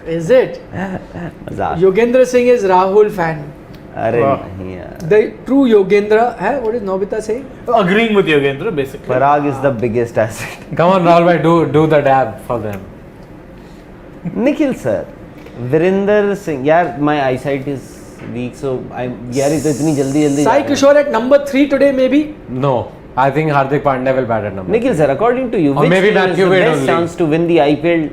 is it? Mazak. Yogendra Singh is Rahul fan. Arey Wow. nahi yaar. The true Yogendra, what is Nobita saying? Agreeing with Yogendra, basically. Parag is the biggest asset. Come on, Rahul bhai, do the dab for them. Nikhil sir, Virender Singh, yaar, my eyesight is weak, so yaar, ito itni jaldi Sai जा रहे हैं. Kishore at number 3 today, maybe. No, I think Hardik Pandya will bat at number. Nikhil sir, according to you, Or which maybe team is Matthew the Wade best only. chance to win the IPL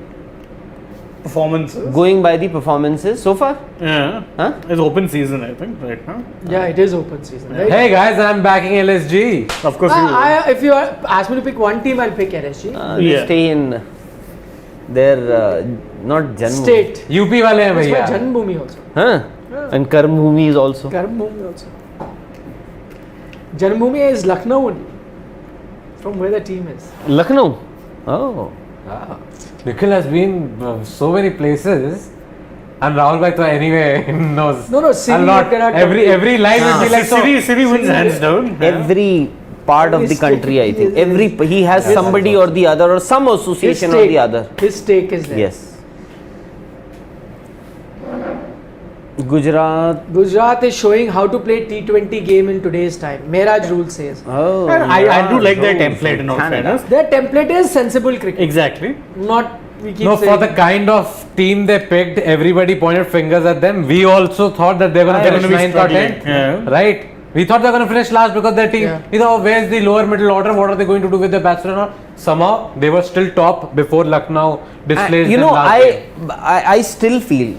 Performances. going by the performances so far? Yeah. Huh? It's open season, I think, right now. Yeah, it is open season, right? Hey guys, I'm backing LSG. Of course, you If you ask me to pick one team, I'll pick LSG. They Yeah. stay in their not Janmu. State. UP wale hain It's my bhaiya. Janmabhoomi also. Huh? And Karmbhumi is also. Karmbhoomi also. Janmabhoomi is Lucknow only, from where the team is. Lucknow. Oh. Ah, Nikhil has been so many places. And Rahul bhai to anyway knows. No, Siri a lot. cannot Every line will be like so. City wins hands down. Every part of the country, I think. He has somebody or the other or some association or the other. His stake is there. Yes. Gujarat. is showing how to play T20 game in today's time. Meraj rule says. Oh. I do like their rules template in all Canada. fairness. Their template is sensible cricket. Exactly. Not we keep No, saying. for the kind of team they picked, everybody pointed fingers at them. We also thought that they're going to They're finish gonna be 9th or struggling, 10th. yeah. Right? We thought they're going to finish last because their team, Yeah. you know, where's the lower middle order? What are they going to do with the batsmen? Somehow they were still top before Lucknow displaced You them know, last game. I still feel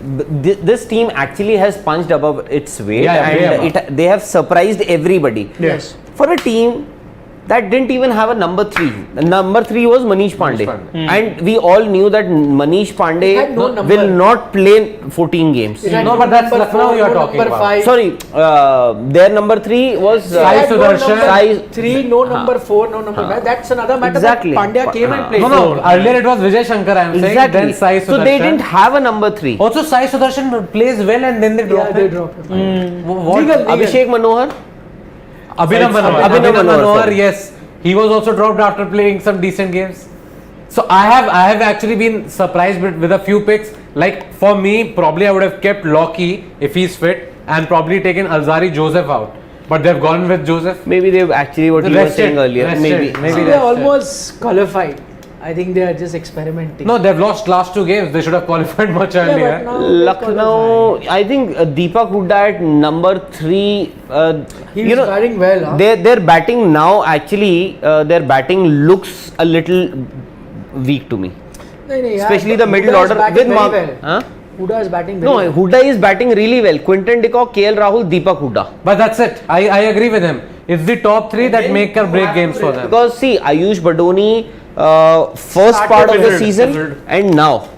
this team actually has punched above its weight, Yeah, way and above. they have surprised everybody. Yes. For a team that didn't even have a number 3. The number 3 was Manish Pandey. Pandey. And we all knew that Manish Pandey It had no number. will not play 14 games. It had No, but that's number Lucknow 4, you're no talking number about. 5. Sorry, their number 3 was Sai Had no Sudarshan. number Sai- 3, no number 4, no number 5. That's another matter. Exactly. But Pandya came and played. No, earlier it was Vijay Shankar, I'm saying. exactly. Then Sai Sudarshan. So they didn't have a number 3. Also, Sai Sudarshan plays well and then they drop Yeah, they him. drop him. What? Legal. Abhishek Manohar. Abhinav Manohar. Abhinav Abhinav Manohar, Manohar, sorry. yes. He was also dropped after playing some decent games. So I have actually been surprised with a few picks. Like for me, probably I would have kept Lockie if he's fit and probably taken Alzari Joseph out. But they've gone with Joseph. Maybe they've actually what you were saying earlier. Rested. Maybe. Maybe See, that's they're it. almost qualified. I think they are just experimenting. No, they've lost last 2 games. They should have qualified much Yeah, earlier. but now they're Lucknow, I think Deepak Hooda at number 3. He's batting well. Huh? Their batting now actually their batting looks a little weak to me, especially the middle order with Mark. Huh? Hooda is batting very No, well. Hooda is batting really well. Quinton de Kock, KL Rahul, Deepak Hooda. But that's it. I agree with him. It's the top three that make or break games for them. Because see, Ayush Badoni, first part of the season and now.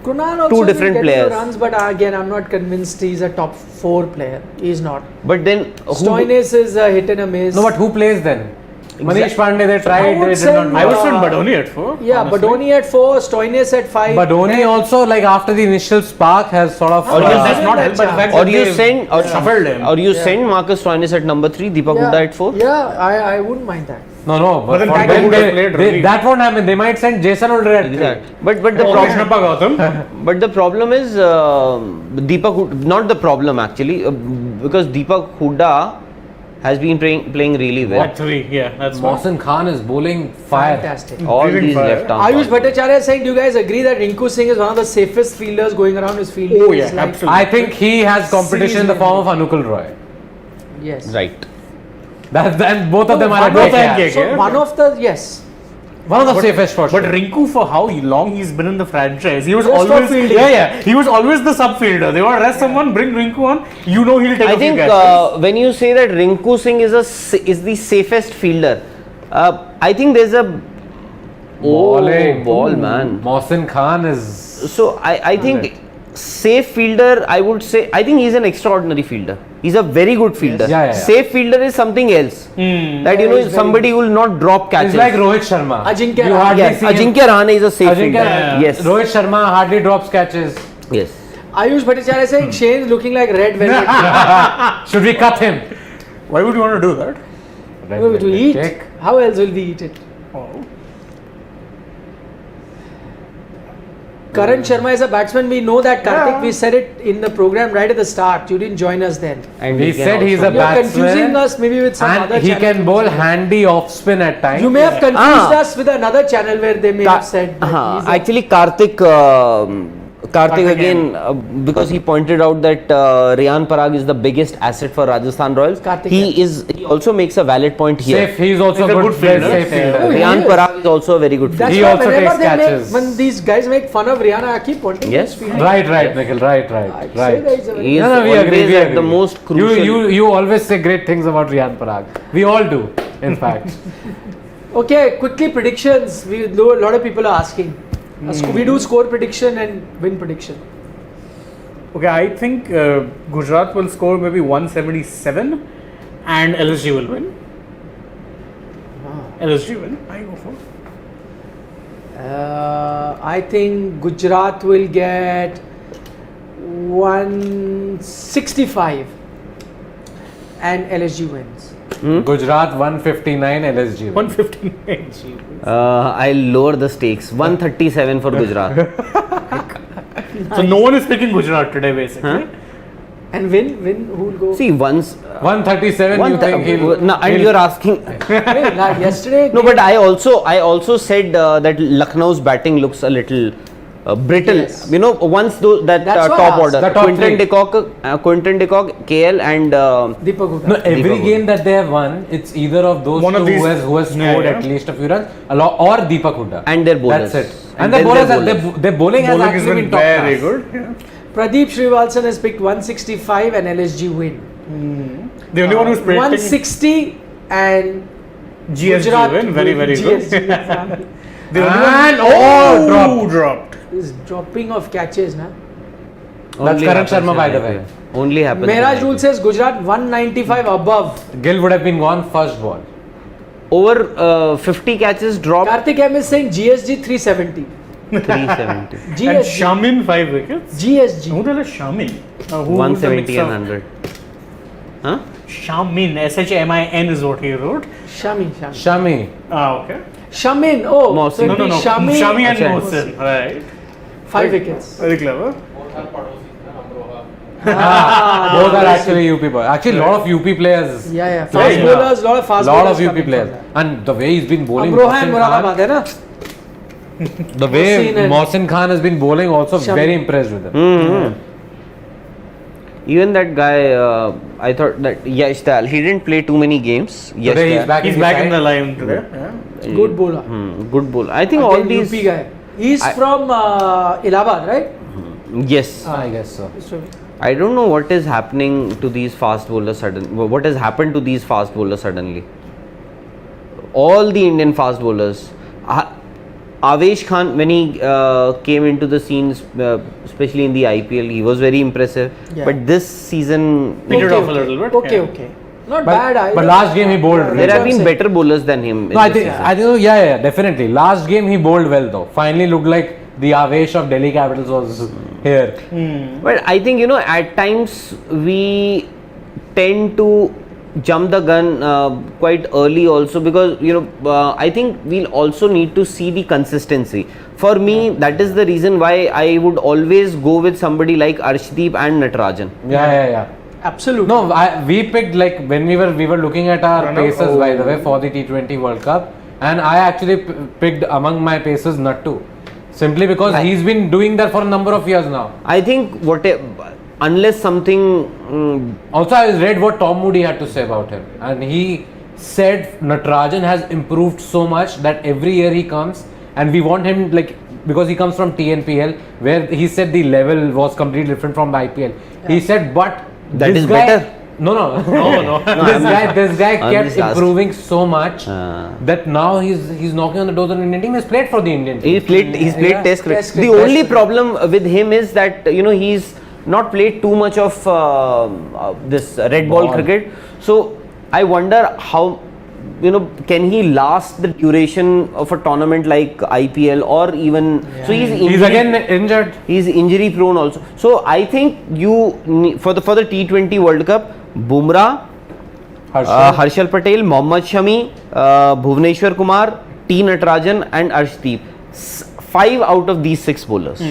Kunal also different will get players. you runs, but again, I'm not convinced he's a top 4 player. He's not. But then Stoinis is a hit and a miss. No, but who plays then? Manish Pandey, they tried, would they did say- not. I would send Badoni at 4. Yeah, honestly. Badoni at 4, Stoinis at 5. Badoni also, like after the initial spark, has sort of. Or Because is that's that not that helped by the fact or that you they send shuffled him. or you send Marcus Stoinis at number 3, Deepak Hooda at 4. Yeah, I wouldn't mind that. No, But then for Deepak them, Hooda played really. that won't happen. They might send Jason Holder at 3. Exactly. But the Oh, problem. Krishnappa Gautam. But the problem is not the problem actually, because Deepak Hooda has been playing really well. At 3, yeah, that's fine. Mohsin Khan is bowling fire. Fantastic. All Breathing these fire. left arm. Ayush Bhattacharya is saying, do you guys agree that Rinku Singh is one of the safest fielders going around his field? Oh, He's yeah, absolutely. I think he has competition in the form of Anukul Roy. Yes. Right. Then both of them are one at of them KKR. So one of the, yes. One of the safest for But sure. Rinku, for how long he's been in the franchise, he was Just for always fielding. he was always the sub fielder. They want to rest someone, bring Rinku on. You know he'll take I a few think catches. when you say that Rinku Singh is the safest fielder, I think there's a Bowling. ball man. Mohsin Khan is. So I think safe fielder, I would say, I think he's an extraordinary fielder. He's a very good fielder. Yeah, yeah. Safe fielder is something else. That Yeah, you know he's very somebody will not drop catches. It's like Rohit Sharma. Ajinkya You Rahane. hardly Yes, see him. Ajinkya Rahane is a safe Ajinkya, fielder. Yes. Rohit Sharma hardly drops catches. Yes. Ayush Bhattacharya is saying Shane's looking like red velvet. Should we cut him? Why would you want to do that? To eat. Cake. How else will we eat it? Oh. Karan Sharma is a batsman. We know that, Karthik. Yeah. We said it in the program right at the start. You didn't join us then. And He can said he's also- a You're batsman. confusing us maybe with some other And he channel. can bowl handy off spin at times. You may have confused Ah. us with another channel where they may have said that he's a- Actually, Karthik again, because he pointed out that Riyan Parag is the biggest asset for Rajasthan Royals. Karthik, He also makes a valid point here. Safe. He's also He's a good, good fielder. safe Yeah. fielder. Oh, he Riyan is. Parag is also a very good That's fielder. He why also whenever takes they catches. when these guys make fun of Rihanna, I keep pointing. Yes. his field. Right, Nikhil. Right. I'd say that he's a very- He is No, we always agree. We at agree. the most crucial. You always say great things about Riyan Parag. We all do, in fact. Okay, quickly predictions. A lot of people are asking. We do score prediction and win prediction. Okay, I think Gujarat will score maybe 177 and LSG will win. LSG win. I go for. I think Gujarat will get 165 and LSG wins. Gujarat 159, LSG. 159. I'll lower the stakes. 137 for Gujarat. So no one is picking Gujarat today, basically. And win, who will go? See, once 137, you think he'll. no, and he'll- you're asking. Hey, like yesterday. No, but I also said that Lucknow's batting looks a little brittle. Yes. You know, once that That's why I top asked. order, The top Quinton de Kock, KL, and Deepak Hooda. No, every Deepak game that they have won, it's either of those One two of these- who has Yeah, scored yeah. at least a few runs, or Deepak Hooda. and their bowlers. That's it. And And the then bowlers, their their bowling has Bowling has actually been been top very class. good. Yeah. Pradeep Srivalsan has picked 165 and LSG win. The only one who's predicting 160 and GSG Gujarat win, very win. very good. GSG win. The only And one dropped. This dropping of catches, na? That's Only Karan happens Sharma, in by the IPL. way. Only happens. in Mehraj IPL. rule says Gujarat 195 above. Gill would have been gone first ball. Over 50 catches dropped. Karthik M is saying GSG 370. 370. And GSG. Shamin 5 wickets. GSG. Who the hell is Shamin? Who 170 and 100. Huh? Shamin, SHMIN is what he wrote. Shami. Shami. Okay. Shamin. Oh, Mohsin. so it'd No. be Shami. Shami and Achha. Mohsin. Right. 5 wickets. Very clever. Those are actually UP boys. Actually, a lot of UP players. Yeah. Fast Yeah. bowlers, lot of fast lot bowlers. of UP coming players. from that. And the way he's been bowling. Amroha and Mohsin Khan, Moradabad, hai na? the way Mohsin and- Mohsin Khan has been bowling, also Shami. very impressed with him. Even that guy, I thought that Yash Dal, he didn't play too many games. Yash Today he's Dal. back He's in back the in the side. line today. Yeah. Good bowler. Good bowler. I think all Again, these. UP guy. He's I- from Allahabad, right? Yes. I guess so. He's from- I don't know what is happening to these fast bowlers what has happened to these fast bowlers suddenly. All the Indian fast bowlers. Avesh Khan, when he came into the scenes, especially in the IPL, he was very impressive. Yeah. But this season, Petered off a little bit. Okay. Not bad either. But last game he bowled. Yeah, really there have that's been what I'm better bowlers than him. No, I think, yeah, definitely. Last game he bowled well though. Finally looked like the Avesh of Delhi Capitals was here. But I think, at times we tend to jump the gun quite early also, because I think we'll also need to see the consistency. For me, that is the reason why I would always go with somebody like Arshdeep and Natarajan. Yeah. Absolutely. No, we picked, like, when we were looking at our Pranav? paces, by the way, for the T20 World Cup, and I actually picked among my paces Nattu, simply because he's been doing that for a number of years now. I think unless something Also, I read what Tom Moody had to say about him, and he said Natarajan has improved so much that every year he comes, and we want him, like, because he comes from TNPL, where he said the level was completely different from the IPL. He said, but That this is guy, better. No. this guy I'm kept just asking. improving so much that now he's knocking on the doors of the Indian team. He's played for the Indian team. he's played Yeah. test cricket. Test The cricket, only test problem with him is that he's not played too much of this red ball cricket. So I wonder how can he last the duration of a tournament like IPL or even so He's again injured. He's injury prone also. So I think for the T20 World Cup, Bumrah, Harshal Patel, Mohammad Shami, Bhuvneshwar Kumar, T Natarajan and Arshdeep. 5 out of these 6 bowlers.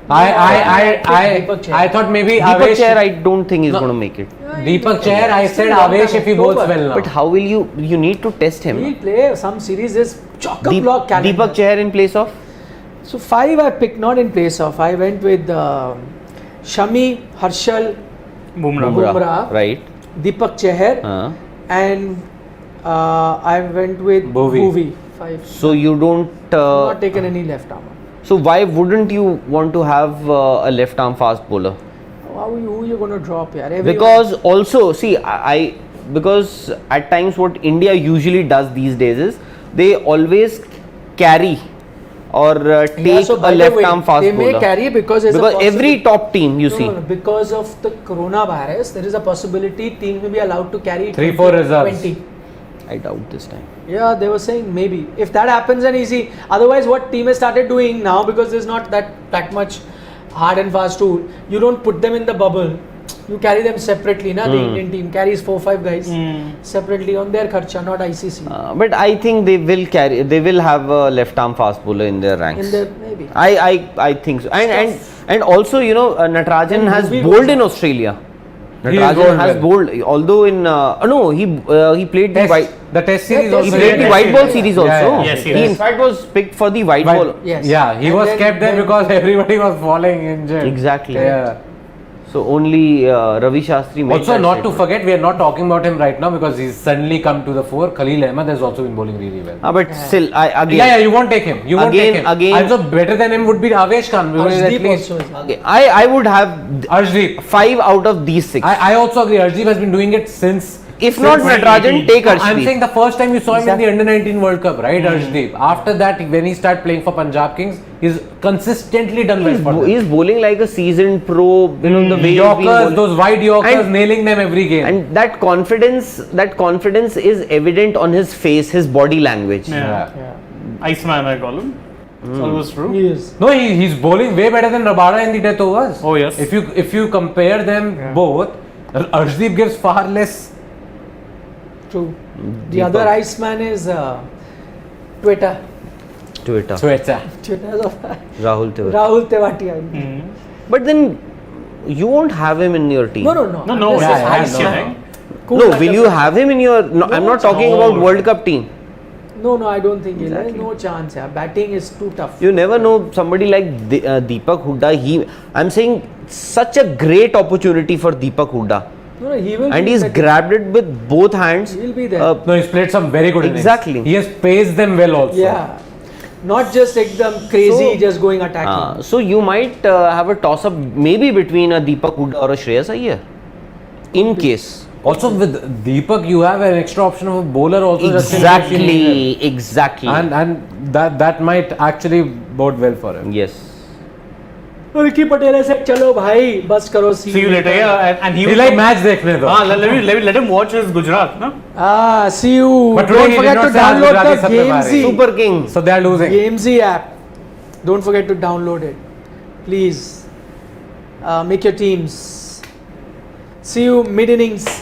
I thought maybe Deepak Avesh. Chahar, I don't think he's going to make it. Deepak Chahar, I said Avesh if he bowls well now. But how will you need to test him? He'll play some series. There's chock-a-block calendar. Deepak Chahar in place of? So 5 I picked not in place of. I went with Shami, Harshal, Bumrah, Right. Deepak Chahar, and I went with Bhuvi. 5. So you don't. Not taken any left arm. So why wouldn't you want to have a left arm fast bowler? Who you going to drop here? Because also, see, because at times what India usually does these days is they always carry or take so a by the left way, arm fast they bowler. may carry because every top team you see. No, because of the coronavirus, there is a possibility teams may be allowed to carry 3-4 reserves. 20. I doubt this time. Yeah, they were saying maybe. If that happens, then easy. Otherwise, what team has started doing now, because there's not that much hard and fast rule, you don't put them in the bubble. You carry them separately. The Indian team carries 4-5 guys separately on their kharcha, not ICC. But I think they will have a left arm fast bowler in their ranks. In their maybe. I think so. And also, Natarajan has Bhuvi bowled goes in Australia. He Natarajan has bowled bowled, although he played the white. The test series Yeah, also. He played the white ball series also. Yeah. Yes, he yes. in fact was picked for the white ball. Yes. Yeah, he And was then- kept there then- because everybody was falling injured. Exactly. Yeah. So only Ravi Shastri made Also, that not to statement. forget, we are not talking about him right now because he's suddenly come to the fore. Khalil Ahmed has also been bowling really well. But still, again, Yeah, you won't take him. You won't take him. Again- Also, better than him would be Avesh Khan. Because at Arshdeep least also is. okay, I would have Arshdeep. 5 out of these 6. I also agree. Arshdeep has been doing it since. If not Natarajan, take I'm Arshdeep. saying the first time you saw him in the Exactly. Under 19 World Cup, right, Arshdeep? After that, when he started playing for Punjab Kings, he's consistently done well for them. He's bowling like a seasoned pro. The way he's been Yorkers, bowling. those wide Yorkers, And- nailing them every game. And that confidence is evident on his face, his body language. Yeah. Iceman, I call him. It's always true. He is. No, he's bowling way better than Rabada in the death overs. Oh, yes. If you compare them both, Arshdeep gives far less. True. The other Iceman is Twitter. Twitter. Twitter. Twitter of Rahul Tiwari. Rahul Tewatia. But then you won't have him in your team. No. No, This yeah, is yeah, Iceman. no, no. Cool No, like will a you fan. have him in your? No, I'm not talking No. about World Cup team. No, I don't think he'll. Exactly. There's no chance. Yeah. Batting is too tough. You never know somebody like Deepak Hooda. I'm saying such a great opportunity for Deepak Hooda, No, he will. and be he's there. grabbed it with both hands. He'll be there. No, he's played some very good innings. Exactly. He has paced them well also. Yeah. not just ekdam crazy, So- just going attacking. So you might have a toss up maybe between a Deepak Hooda or a Shreyas Iyer, in case. Also with Deepak, you have an extra option of a bowler also. just in case you need him. Exactly. And that might actually bode well for him. Yes. Ricky Patel has said, "Chalo bhai, bus karo, See you later. Yeah, and he He was like match dekhne though. let him watch his Gujarat, no? See you. But today Don't he forget did to not say download Gujarati the Satyavari. Gamezy. Super King. So they are losing. Gamezy app. Don't forget to download it. Please. Make your teams. See you mid innings.